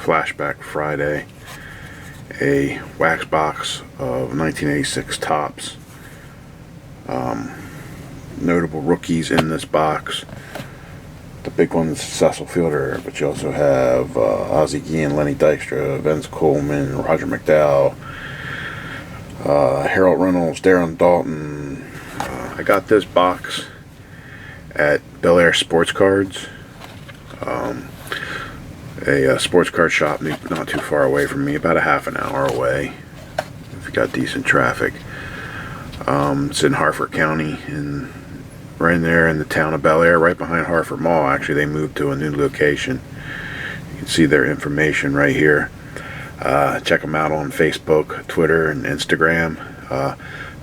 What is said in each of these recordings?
Flashback Friday, a wax box of 1986 Topps. Notable rookies in this box. The big one's Cecil Fielder, but you also have Ozzie Guillen, Lenny Dykstra, Vince Coleman, Roger McDowell, Harold Reynolds, Darren Dalton. I got this box at Bel Air Sports Cards, a sports card shop not too far away from me, about a half an hour away if you got decent traffic. It's in Harford County, and right there in the town of Bel Air, right behind Harford Mall. Actually, they moved to a new location. You can see their information right here. Check them out on Facebook, Twitter, and Instagram.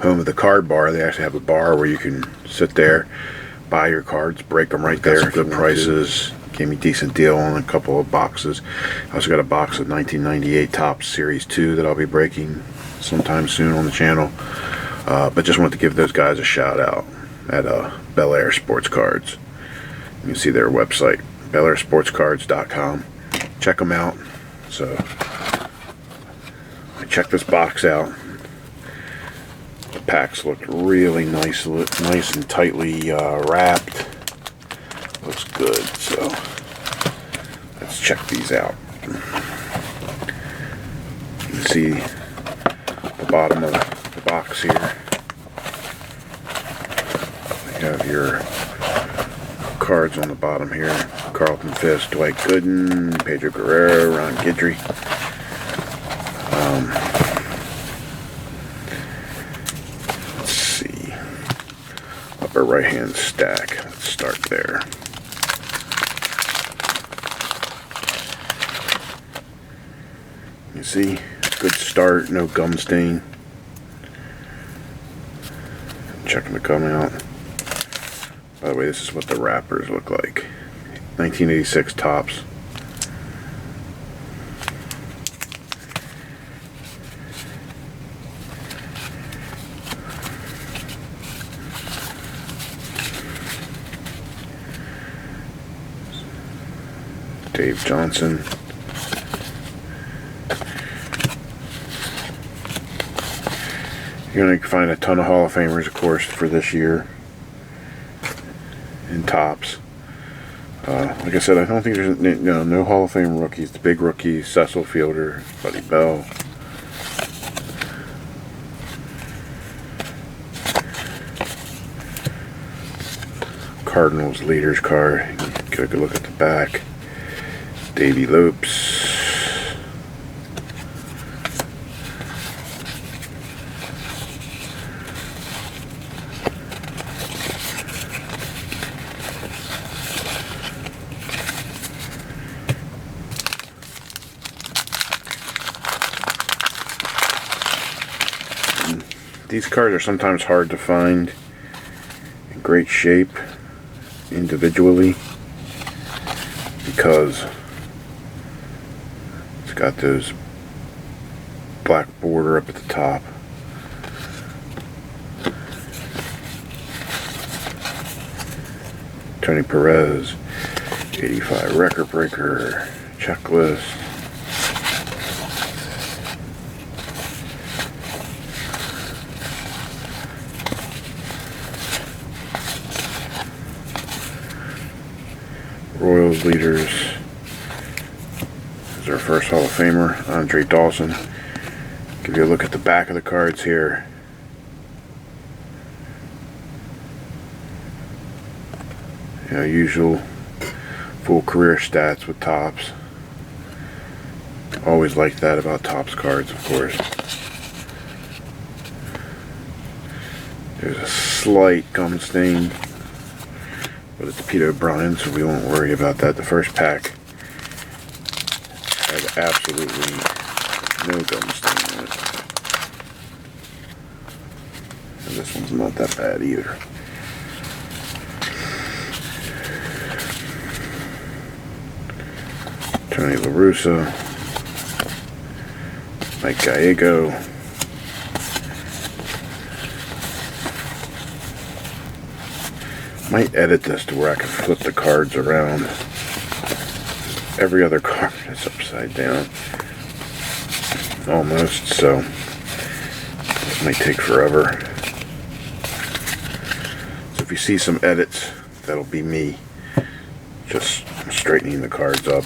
Home of the Card Bar. They actually have a bar where you can sit there, buy your cards, break them right there. Good prices. Gave me a decent deal on a couple of boxes. I also got a box of 1998 Topps Series 2 that I'll be breaking sometime soon on the channel. But just wanted to give those guys a shout out at Bel Air Sports Cards. You can see their website, belairsportscards.com. Check them out. So I checked this box out. The packs look really nice and tightly wrapped. Looks good. So let's check these out. You can see the bottom of the box here. You have your cards on the bottom here. Carlton Fisk, Dwight Gooden, Pedro Guerrero, Ron Guidry. Let's see. Upper right hand stack. Let's start there. You see, good start, no gum stain. Checking to come out. By the way, this is what the wrappers look like. 1986 Topps. Dave Johnson. You're going to find a ton of Hall of Famers, of course, for this year in Topps. Like I said, I don't think there's no Hall of Fame rookies. The big rookies: Cecil Fielder, Buddy Bell. Cardinals leaders card. Get a good look at the back. Davey Lopes. These cards are sometimes hard to find in great shape individually because it's got those black border up at the top. Tony Perez, 85 record breaker, checklist. Royals leaders. This is our first Hall of Famer, Andre Dawson. Give you a look at the back of the cards here. Usual full career stats with Topps. Always liked that about Topps cards, of course. There's a slight gum stain, but it's Pete O'Brien, so we won't worry about that. The first pack has absolutely no gum stain on it. And this one's not that bad either. Tony La Russa, Mike Gallego, might edit this to where I can flip the cards around every other card is upside down. Almost, so this might take forever. So if you see some edits, that'll be me just straightening the cards up.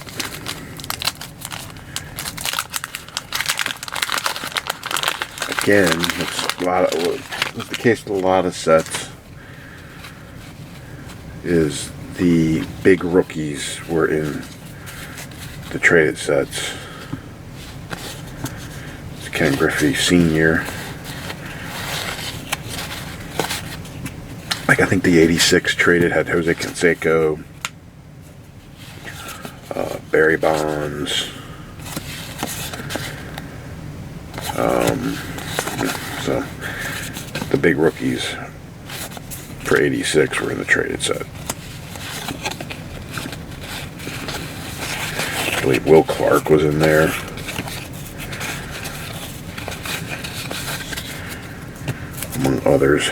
Again, it's the case with a lot of sets, is the big rookies were in the traded sets. It's Ken Griffey Sr. Like, I think the 86 traded had Jose Canseco, Barry Bonds, so the big rookies for 86 were in the traded set. I believe Will Clark was in there. Among others.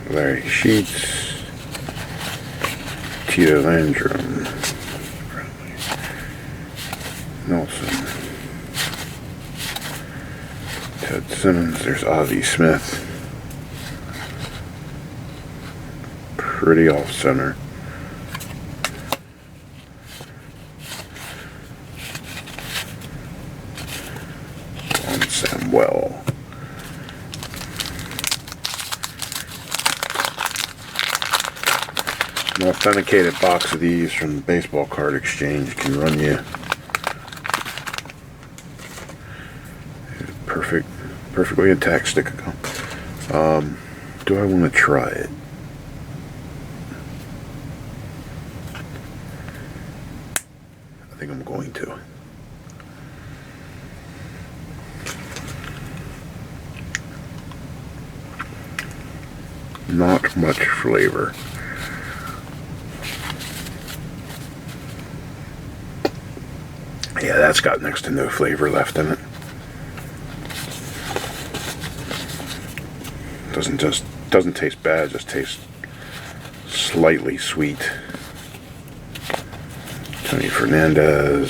Larry Sheets, Tito Landrum, Nelson, Ted Simmons, there's Ozzie Smith, pretty off center. On Samuel. An authenticated box of these from the Baseball Card Exchange can run you perfectly intact stick of gum. Do I want to try it? I think I'm going to. Not much flavor. Yeah, that's got next to no flavor left in it. Doesn't taste bad, just tastes slightly sweet. Tony Fernandez.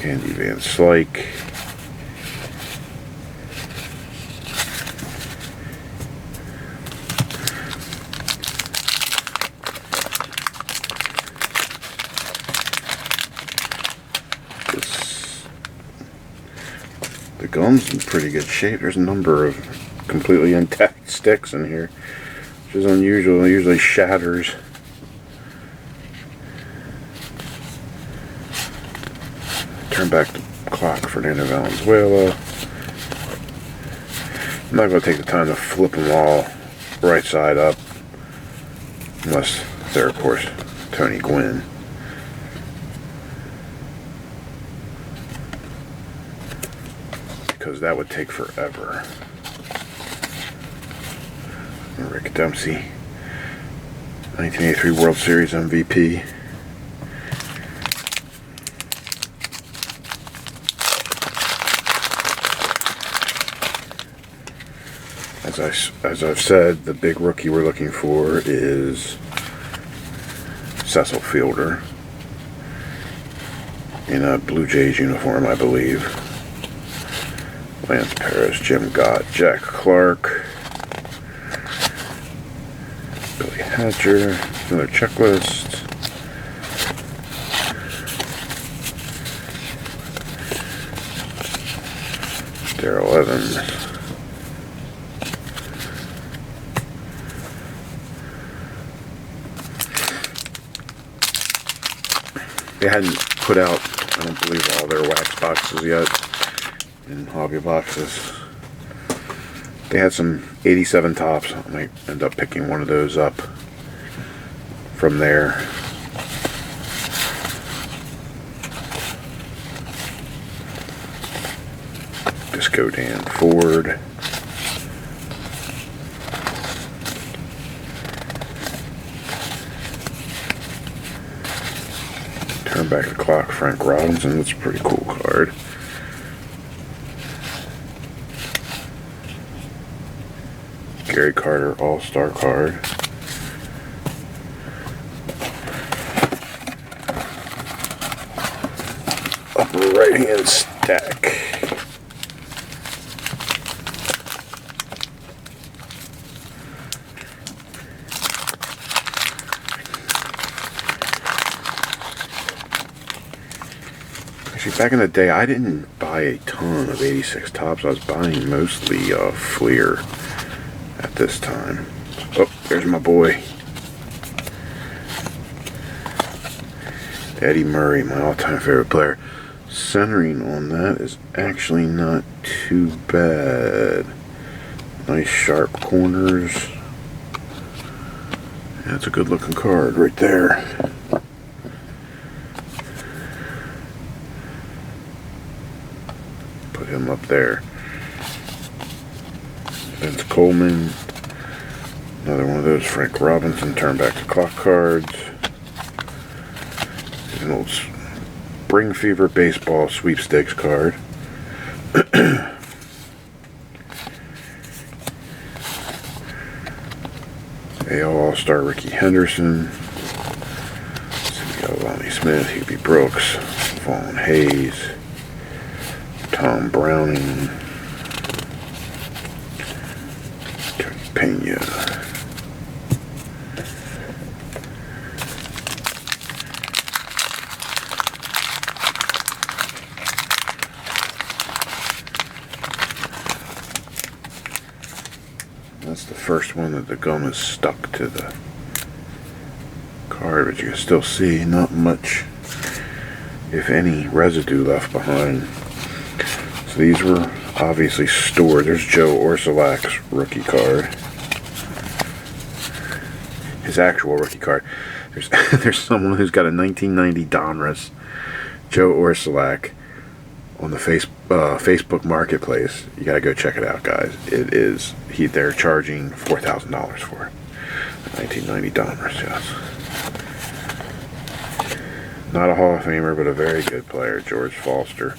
Andy Van Slyke. The gum's in pretty good shape. There's a number of completely intact sticks in here, which is unusual. It usually shatters. Turn back the clock, Fernando Valenzuela. I'm not going to take the time to flip them all right side up, unless they're, of course, Tony Gwynn. Because that would take forever. Rick Dempsey, 1983 World Series MVP. As I've said, the big rookie we're looking for is Cecil Fielder in a Blue Jays uniform, I believe. Lance Paris, Jim Gott, Jack Clark, Billy Hatcher, another checklist. Darrell Evans. They hadn't put out, I don't believe, all their wax boxes yet in hobby boxes. They had some 87 Topps. I might end up picking one of those up from there. Disco Dan Ford. Turn Back the Clock, Frank Robinson. That's a pretty cool card. Gary Carter All-Star card. Upper right-hand stack. Actually, back in the day, I didn't buy a ton of 86 Topps. I was buying mostly Fleer at this time. Oh, there's my boy. Eddie Murray, my all-time favorite player. Centering on that is actually not too bad. Nice sharp corners. That's a good looking card right there. Put him up there. Vince Coleman. Another one of those Frank Robinson Turn Back the Clock cards. An old Spring Fever Baseball Sweepstakes card. AL All-Star Ricky Henderson. So we got Lonnie Smith, Hubie Brooks, Vaughn Hayes, Tom Browning, Tony Pena. That's the first one that the gum is stuck to the card, but you can still see not much, if any, residue left behind. So these were obviously stored. There's Joe Orsulak's rookie card. His actual rookie card. There's someone who's got a 1990 Donruss Joe Orsulak on the Facebook Marketplace. You gotta go check it out, guys. It is they're charging $4,000 for it. 1990 Donruss, yes. Not a Hall of Famer, but a very good player, George Foster.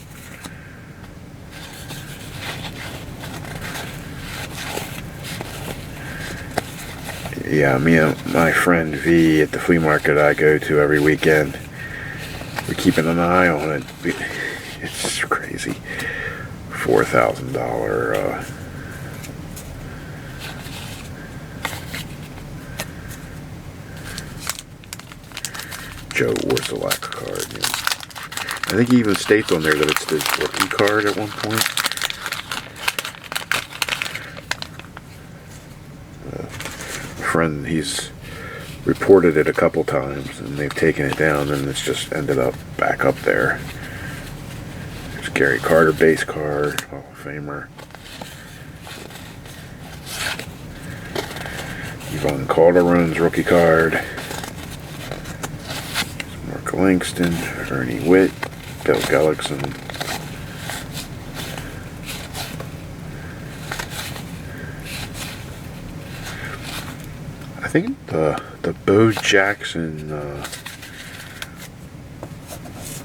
Yeah, me and my friend V at the flea market I go to every weekend, we're keeping an eye on it. It's crazy. $4,000 Joe Orsulak card. Yeah. I think he even states on there that it's his rookie card at one point. Friend, he's reported it a couple times and they've taken it down and it's just ended up back up there. There's Gary Carter base card, Hall of Famer. Yvonne Calderon's rookie card. Mark Langston, Ernie Witt, Bill Gullickson. I think the Bo Jackson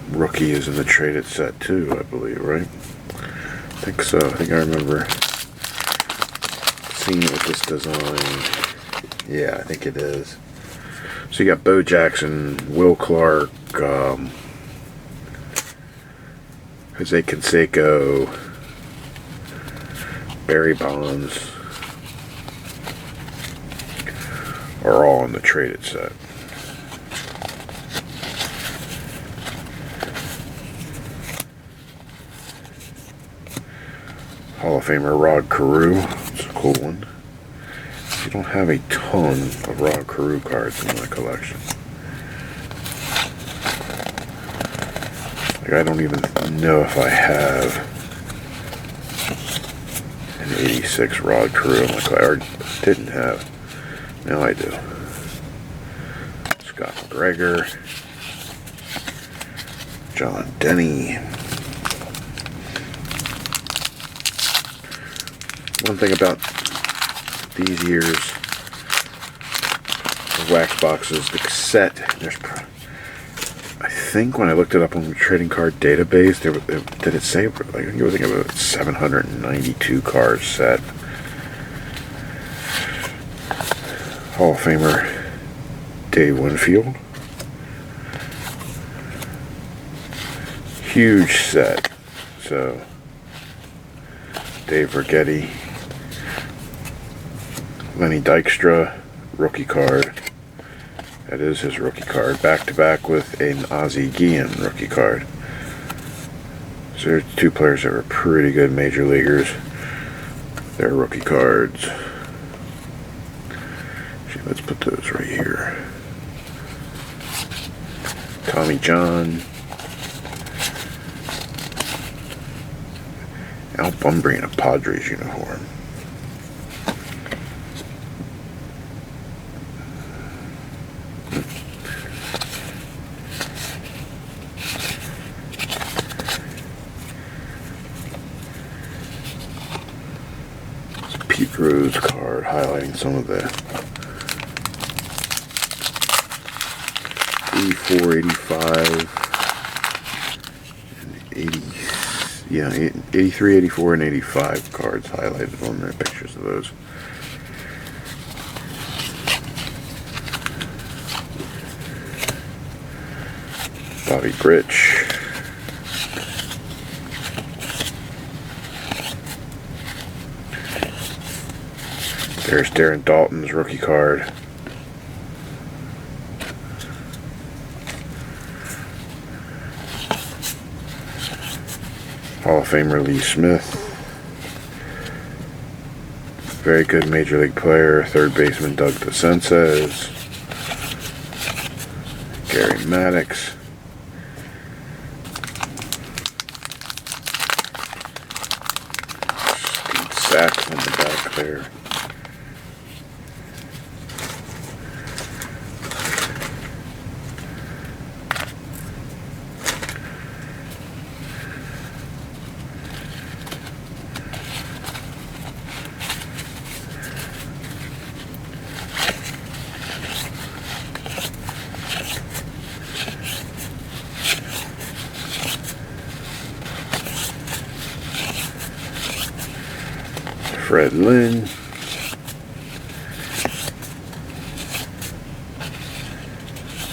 rookie is in the traded set too, I believe, right? I think so. I think I remember seeing it with this design. Yeah, I think it is. So you got Bo Jackson, Will Clark, Jose Canseco, Barry Bonds are all in the traded set. Hall of Famer Rod Carew. It's a cool one. I don't have a ton of Rod Carew cards in my collection. Like, I don't even know if I have an 86 Rod Carew in my collection. I didn't have. Now I do. Scott McGregor. John Denny. One thing about these years of wax boxes, the set, I think when I looked it up on the trading card database, did it say, I think it was about 792 cars set. Hall of Famer Dave Winfield. Huge set. So, Dave Rigetti. Lenny Dykstra, rookie card. That is his rookie card. Back to back with an Ozzie Guillen rookie card. So there's two players that were pretty good major leaguers. Their rookie cards. Let's put those right here. Tommy John. Al Bunbury in a Padres uniform. Pete Rose card highlighting some of the 84, 85, and 80, yeah, 83, 84, and 85 cards highlighted on there, pictures of those. Bobby Grich. There's Darren Dalton's rookie card. Hall of Famer Lee Smith. Very good major league player. Third baseman Doug DeCences. Gary Maddox. Steve Sachs on the back there. Fred Lynn.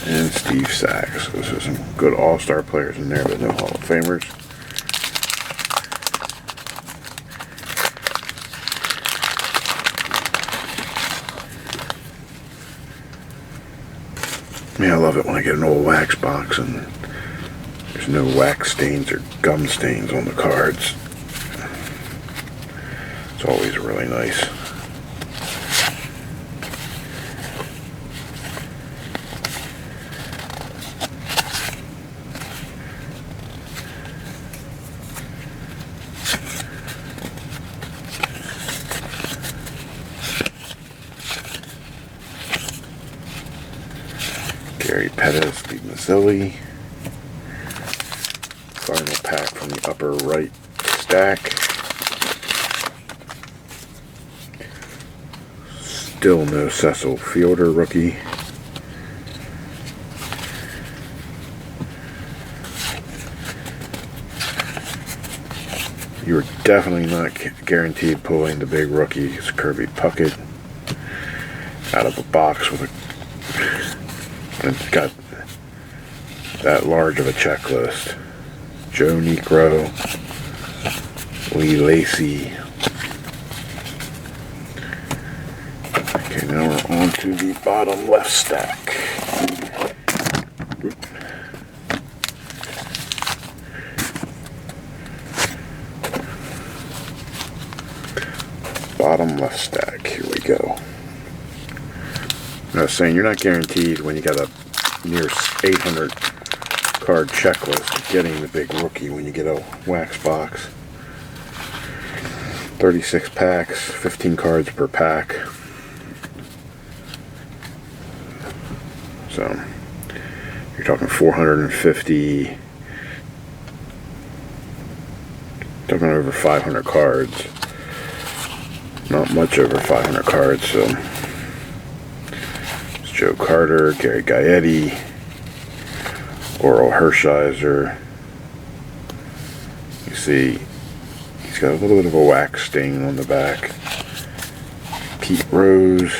And Steve Sachs. Those are some good all-star players in there, but no Hall of Famers. Yeah, I love it when I get an old wax box and there's no wax stains or gum stains on the cards. It's always really nice. Gary Pettis, Steve Mazzilli. Final pack from the upper right stack. Still no Cecil Fielder rookie. You are definitely not guaranteed pulling the big rookies. Kirby Puckett out of a box with a, and it's got that large of a checklist. Joe Niekro, Lee Lacy. Okay, now we're on to the bottom left stack. Bottom left stack, here we go. I was saying, you're not guaranteed when you got a near 800 card checklist of getting the big rookie when you get a wax box. 36 packs, 15 cards per pack. So you're talking 450, talking over 500 cards. Not much over 500 cards. So it's Joe Carter, Gary Gaetti, Oral Hershiser. You see, he's got a little bit of a wax stain on the back. Pete Rose.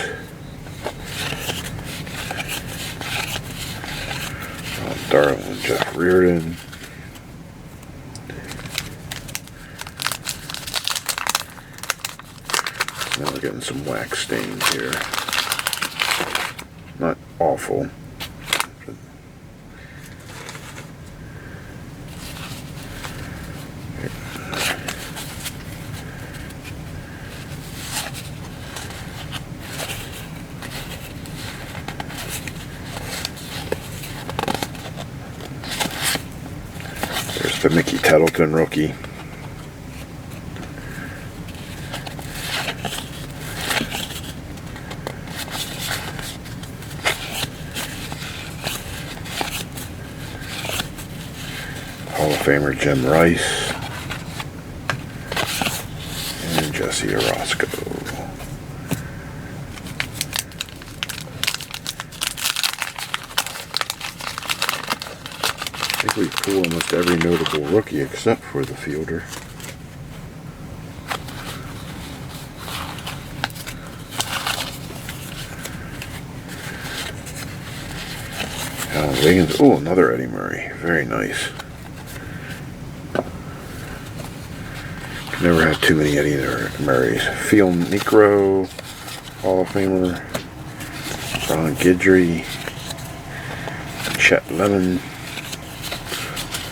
Darwin Jeff Reardon. Now we're getting some wax stains here. Not awful. There's the Mickey Tettleton rookie. Hall of Famer Jim Rice and Jesse Orozco. I think we pull almost every notable rookie except for the Fielder. Alan Wiggins. Oh, another Eddie Murray. Very nice. Never had too many Eddie Murrays. Phil Necro, Hall of Famer. Ron Guidry. Chet Lemon.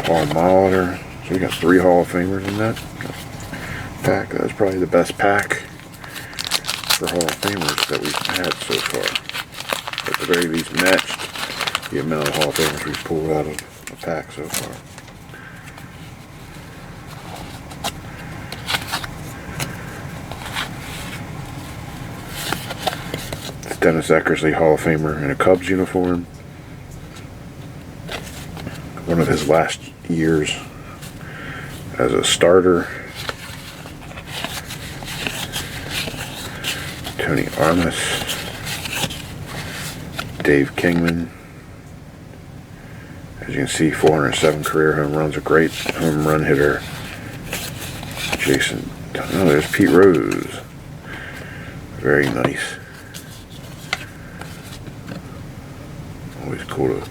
Paul Molitor. So we got 3 Hall of Famers in that pack. That was probably the best pack for Hall of Famers that we've had so far. At the very least matched the amount of Hall of Famers we've pulled out of the pack so far. It's Dennis Eckersley, Hall of Famer in a Cubs uniform. One of his last years as a starter. Tony Armas, Dave Kingman. As you can see, 407 career home runs, a great home run hitter. Jason, oh, there's Pete Rose. Very nice. Always cool to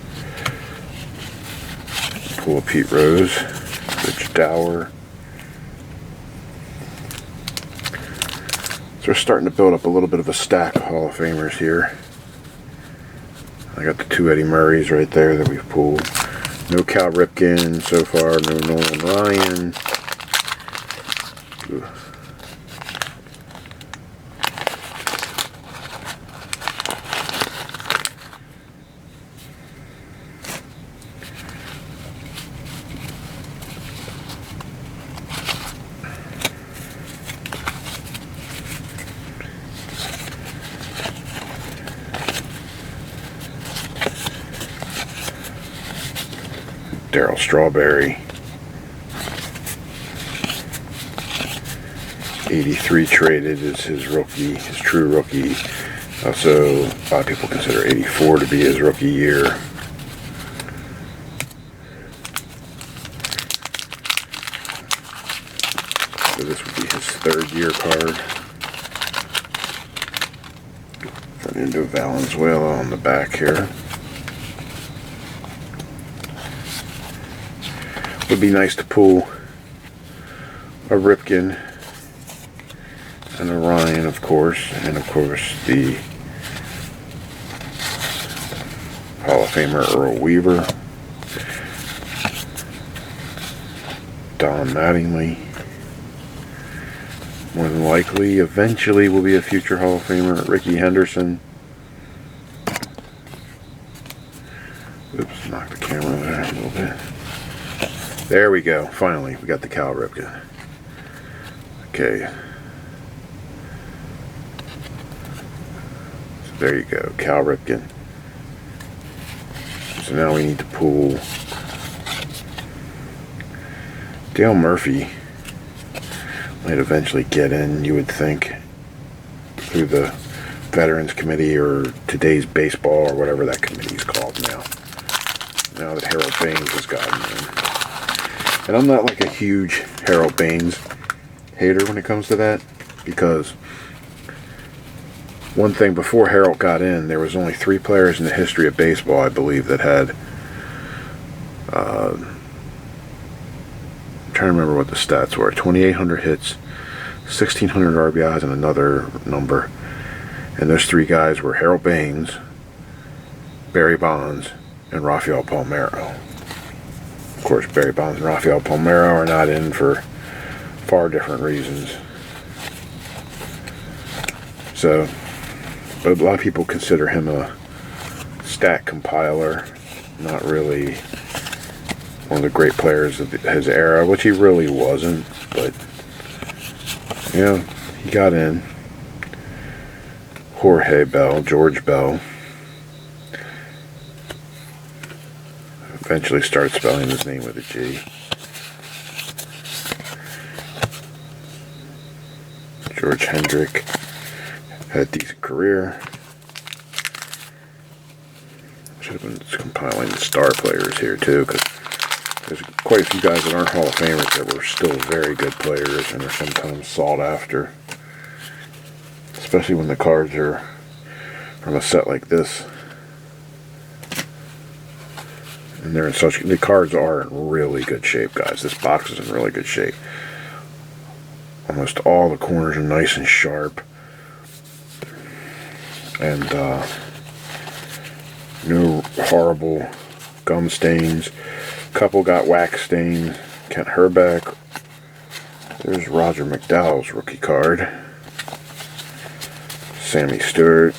pull a Pete Rose. Rich Dower. So we're starting to build up a little bit of a stack of Hall of Famers here. I got the 2 Eddie Murrays right there that we've pulled. No Cal Ripken so far. No Nolan Ryan. Ooh. Darryl Strawberry. 83 traded is his rookie, his true rookie. Also, a lot of people consider 84 to be his rookie year. So this would be his 3rd year card. Fernando Valenzuela on the back here. Would be nice to pull a Ripken and a Ryan, of course, and of course the Hall of Famer Earl Weaver, Don Mattingly. More than likely, eventually will be a future Hall of Famer, Ricky Henderson. Oops, knocked the camera there a little bit. There we go. Finally, we got the Cal Ripken. Okay. So there you go, Cal Ripken. So now we need to pull Dale Murphy. Might eventually get in, you would think, through the Veterans Committee or Today's Baseball or whatever that committee is called now. now that Harold Baines has gotten in. And I'm not like a huge Harold Baines hater when it comes to that, because one thing, before Harold got in, there was only 3 players in the history of baseball, I believe, that had I'm trying to remember what the stats were. 2,800 hits, 1,600 RBIs, and another number. And those 3 guys were Harold Baines, Barry Bonds, and Rafael Palmeiro. Of course, Barry Bonds and Rafael Palmeiro are not in for far different reasons. So, but a lot of people consider him a stat compiler, not really one of the great players of his era, which he really wasn't. But, you know, he got in. Jorge Bell, George Bell, eventually started spelling his name with a G. George Hendrick had a decent career. Should have been compiling the star players here too, because there's quite a few guys that aren't Hall of Famers that were still very good players and are sometimes sought after, especially when the cards are from a set like this. And they're in such, the cards are in really good shape, guys. This box is in really good shape. Almost all the corners are nice and sharp. And no horrible gum stains. Couple got wax stains. Kent Herbeck. There's Roger McDowell's rookie card. Sammy Stewart.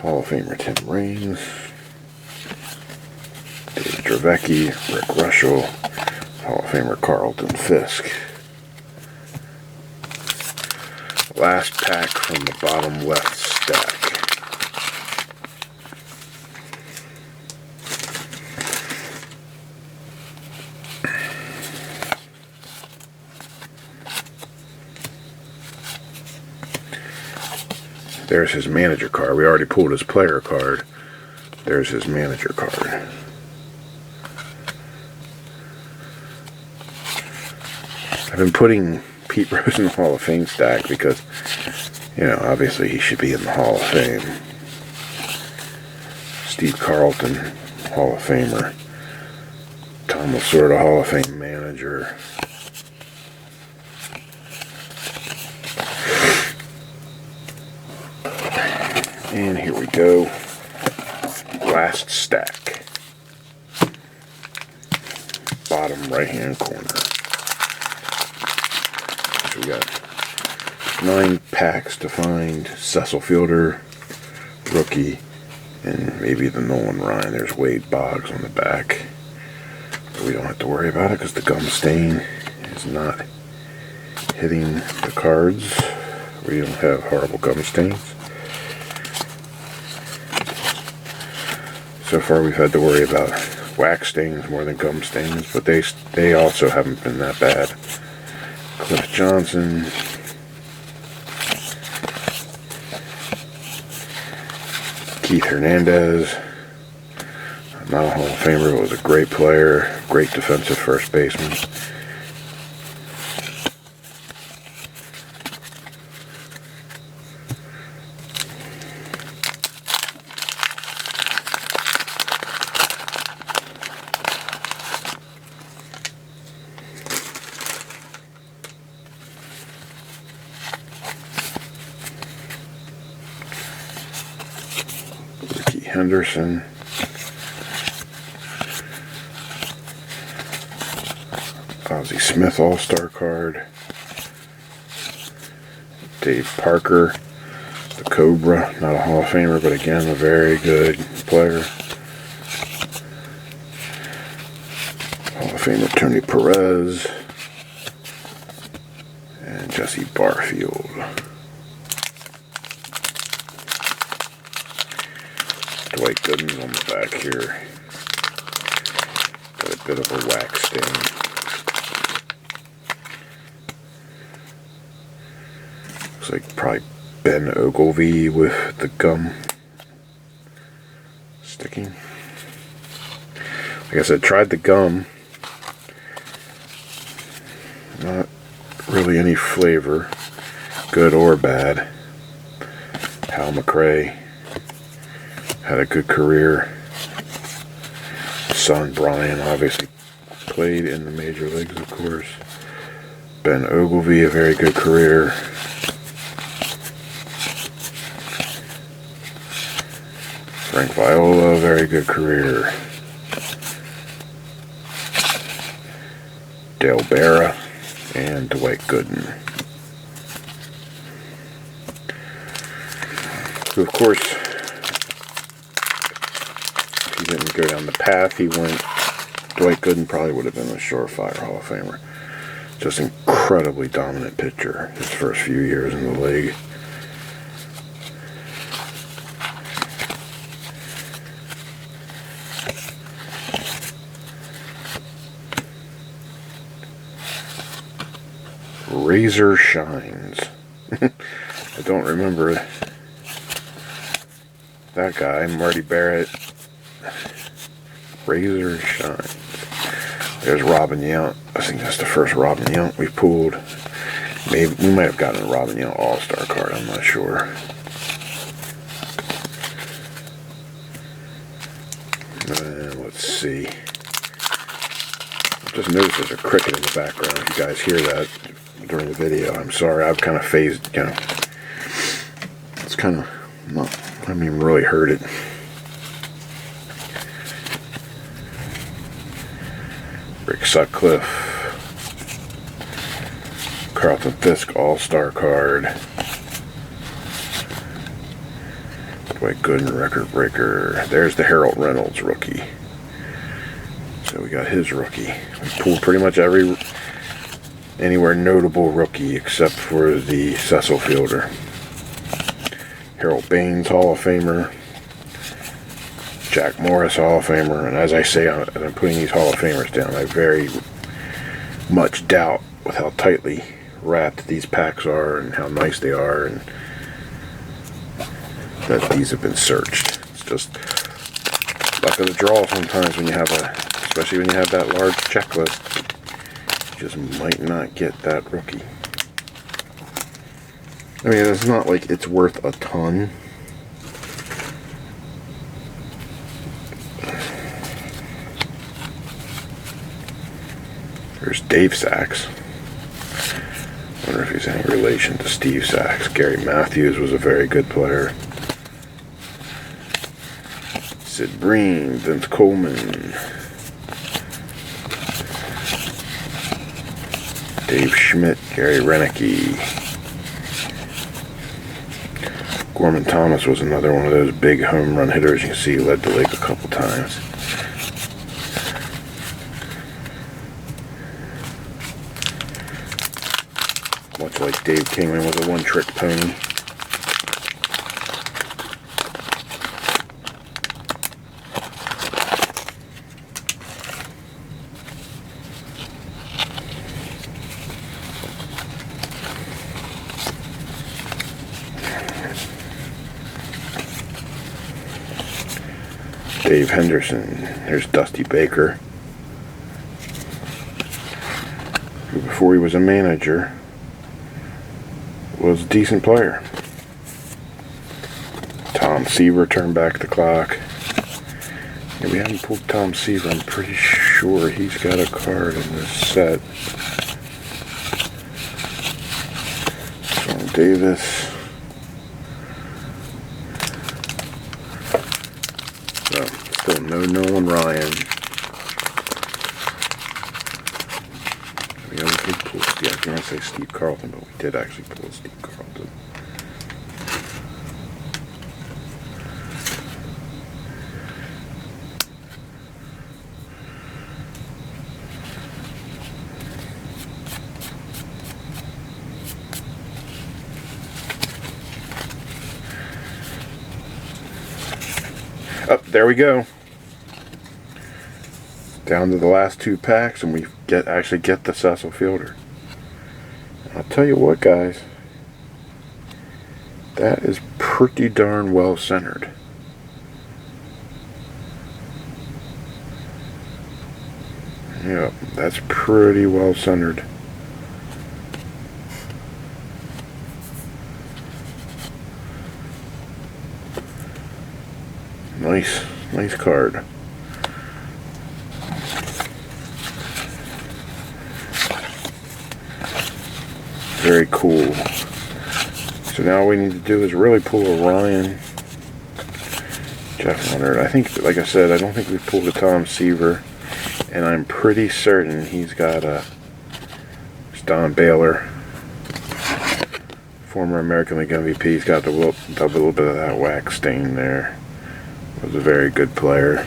Hall of Famer Tim Raines. Dave Dravecki. Rick Russell. Hall of Famer Carlton Fisk. Last pack from the bottom left stack. There's his manager card. We already pulled his player card. There's his manager card. I've been putting Pete Rose in the Hall of Fame stack because, you know, obviously he should be in the Hall of Fame. Steve Carlton, Hall of Famer. Tom Lasorda, Hall of Fame manager. And here we go. Last stack. Bottom right hand corner. So we got 9 packs to find. Cecil Fielder, rookie, and maybe the Nolan Ryan. There's Wade Boggs on the back. But we don't have to worry about it because the gum stain is not hitting the cards. We don't have horrible gum stains. So far we've had to worry about wax stains more than gum stains, but they also haven't been that bad. Cliff Johnson. Keith Hernandez. Not a Hall of Famer, but was a great player, great defensive first baseman. Henderson. Ozzie Smith All-Star card. Dave Parker, the Cobra, not a Hall of Famer, but again a very good player. Hall of Famer Tony Perez and Jesse Barfield. Dwight Gooden's on the back here. Got a bit of a wax stain. Looks like probably Ben Ogilvy with the gum sticking. Like I said, tried the gum. Not really any flavor, good or bad. Hal McRae had a good career. Son Brian obviously played in the major leagues, of course. Ben Ogilvy, a very good career. Frank Viola, a very good career. Dale Berra and Dwight Gooden. So of course, if he didn't go down the path he went, Dwight Gooden probably would have been a surefire Hall of Famer. Just incredibly dominant pitcher his first few years in the league. Razor Shines. I don't remember that guy, Marty Barrett. Razor Shines. There's Robin Yount. I think that's the first Robin Yount we pulled. Maybe we might have gotten a Robin Yount All-Star card, I'm not sure. Let's see. I just noticed there's a cricket in the background. If you guys hear that during the video, I'm sorry. I've kind of phased, it's kind of not, I haven't even really heard it. Rick Sutcliffe, Carlton Fisk All-Star card, Dwight Gooden record breaker. There's the Harold Reynolds rookie. So we got his rookie. We pulled pretty much anywhere notable rookie except for the Cecil Fielder. Harold Baines Hall of Famer. Jack Morris Hall of Famer. And as I say, as I'm putting these Hall of Famers down, I very much doubt with how tightly wrapped these packs are and how nice they are, and that these have been searched. It's just luck of the draw sometimes when you have especially when you have that large checklist. You just might not get that rookie. I mean, it's not like it's worth a ton. There's Dave Sachs. I wonder if he's any relation to Steve Sachs. Gary Matthews was a very good player. Sid Breen, Vince Coleman, Dave Schmidt, Gary Renicky. Gorman Thomas was another one of those big home run hitters. You can see he led the league a couple times. Much like Dave Kingman was a one-trick pony. Dave Henderson. There's Dusty Baker, who before he was a manager was a decent player. Tom Seaver turned back the clock. Yeah, we haven't pulled Tom Seaver. I'm pretty sure he's got a card in this set. Sean Davis. No, still no Nolan Ryan. We did pull Steve. I can't say Steve Carlton, but we did actually pull Steve Carlton. There we go. Down to the last two packs, and we actually get the Cecil Fielder. I'll tell you what, guys, that is pretty darn well centered. that's pretty well centered. Nice card. Very cool. So now all we need to do is really pull a Ryan. Jeff Leonard. I think, like I said, I don't think we've pulled a Tom Seaver, and I'm pretty certain he's got a Don Baylor, former American League MVP. He's got a little bit of that wax stain there. Was a very good player.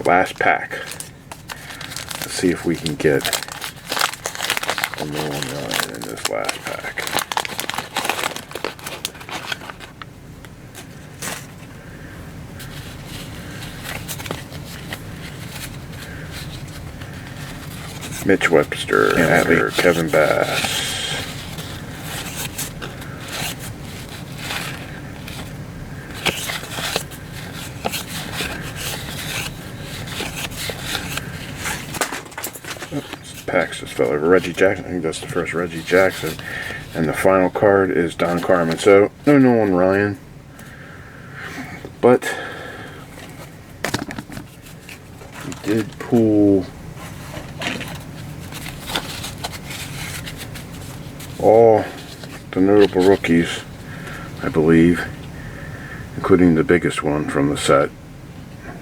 Last pack. Let's see if we can get a Nolan Ryan in this last pack. Mitch Webster, Adler, Kevin Bass. Packs just fell over. Reggie Jackson. I think that's the first Reggie Jackson. And the final card is Don Carmen. So, no Nolan Ryan. But we did pull all the notable rookies, I believe, including the biggest one from the set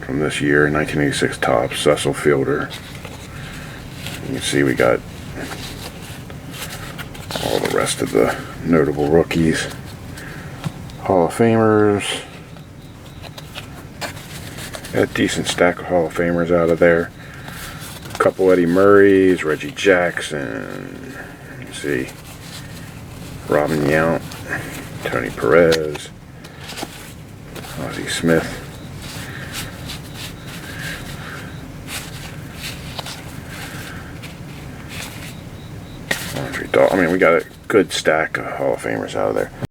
from this year, 1986 Topps, Cecil Fielder. You can see we got all the rest of the notable rookies. Hall of Famers. Got a decent stack of Hall of Famers out of there. A couple Eddie Murrays, Reggie Jackson. You can see Robin Yount, Tony Perez, Ozzie Smith. I mean, we got a good stack of Hall of Famers out of there.